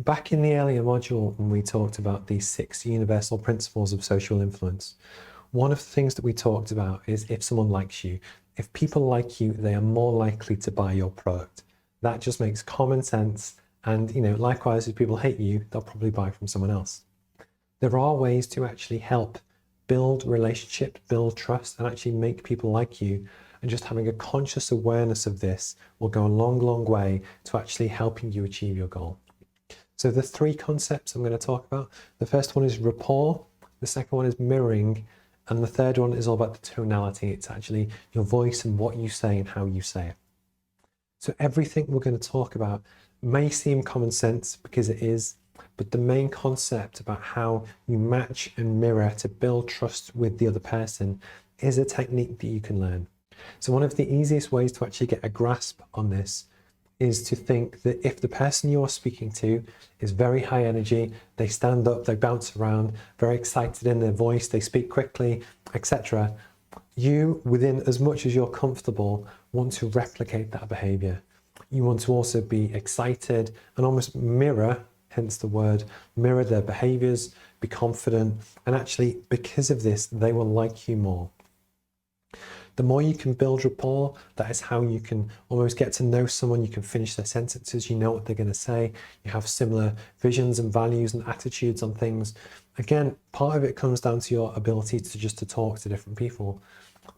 back in the earlier module, when we talked about these 6 universal principles of social influence, one of the things that we talked about is if someone likes you, if people like you, they are more likely to buy your product. That just makes common sense. And, likewise, if people hate you, they'll probably buy from someone else. There are ways to actually help build relationships, build trust, and actually make people like you. And just having a conscious awareness of this will go a long, long way to actually helping you achieve your goal. So the 3 concepts I'm going to talk about, the first one is rapport, the second one is mirroring, and the third one is all about the tonality. It's actually your voice and what you say and how you say it. So everything we're going to talk about may seem common sense because it is, but the main concept about how you match and mirror to build trust with the other person is a technique that you can learn. So one of the easiest ways to actually get a grasp on this is to think that if the person you are speaking to is very high energy, they stand up, they bounce around, very excited in their voice, they speak quickly, etc., you, within as much as you're comfortable, want to replicate that behavior. You want to also be excited and almost mirror, hence the word, mirror their behaviors, be confident, and actually, because of this, they will like you more. The more you can build rapport, that is how you can almost get to know someone. You can finish their sentences, you know what they're going to say, you have similar visions and values and attitudes on things. Again, part of it comes down to your ability to talk to different people,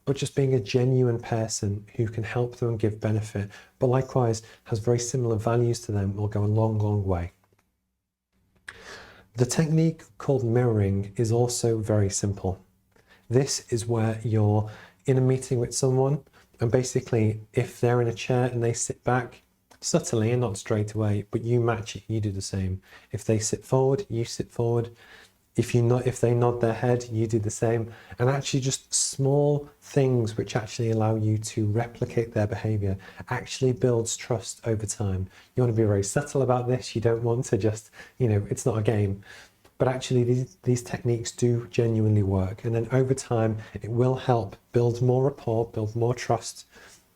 but just being a genuine person who can help them and give benefit, but likewise has very similar values to them, will go a long, long way. The technique called mirroring is also very simple. This is where you're in a meeting with someone, and basically if they're in a chair and they sit back subtly and not straight away, but you match it, you do the same. If they sit forward, you sit forward. If they nod their head, you do the same. And actually just small things which actually allow you to replicate their behavior actually builds trust over time. You want to be very subtle about this. You don't want to just, it's not a game. But actually these techniques do genuinely work. And then over time, it will help build more rapport, build more trust.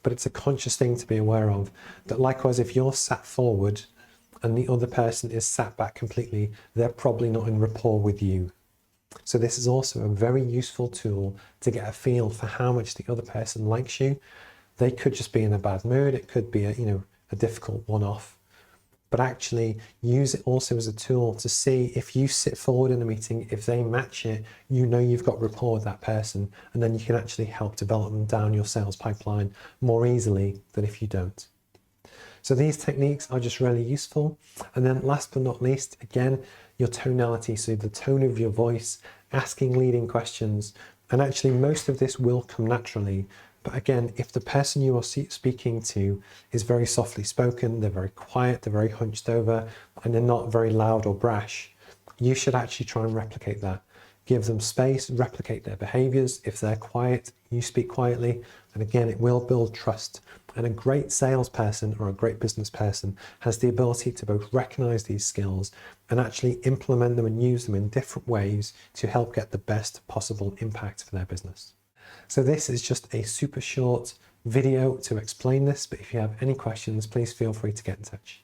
But it's a conscious thing to be aware of. That likewise, if you're sat forward and the other person is sat back completely, they're probably not in rapport with you. So this is also a very useful tool to get a feel for how much the other person likes you. They could just be in a bad mood. It could be a difficult one-off. But actually use it also as a tool to see if you sit forward in a meeting, if they match it, you've got rapport with that person, and then you can actually help develop them down your sales pipeline more easily than if you don't. So these techniques are just really useful. And then last but not least, again, your tonality. So the tone of your voice, asking leading questions, and actually most of this will come naturally. But again, if the person you are speaking to is very softly spoken, they're very quiet, they're very hunched over, and they're not very loud or brash, you should actually try and replicate that. Give them space, replicate their behaviors. If they're quiet, you speak quietly. And again, it will build trust. And a great salesperson or a great business person has the ability to both recognize these skills and actually implement them and use them in different ways to help get the best possible impact for their business. So this is just a super short video to explain this, but if you have any questions, please feel free to get in touch.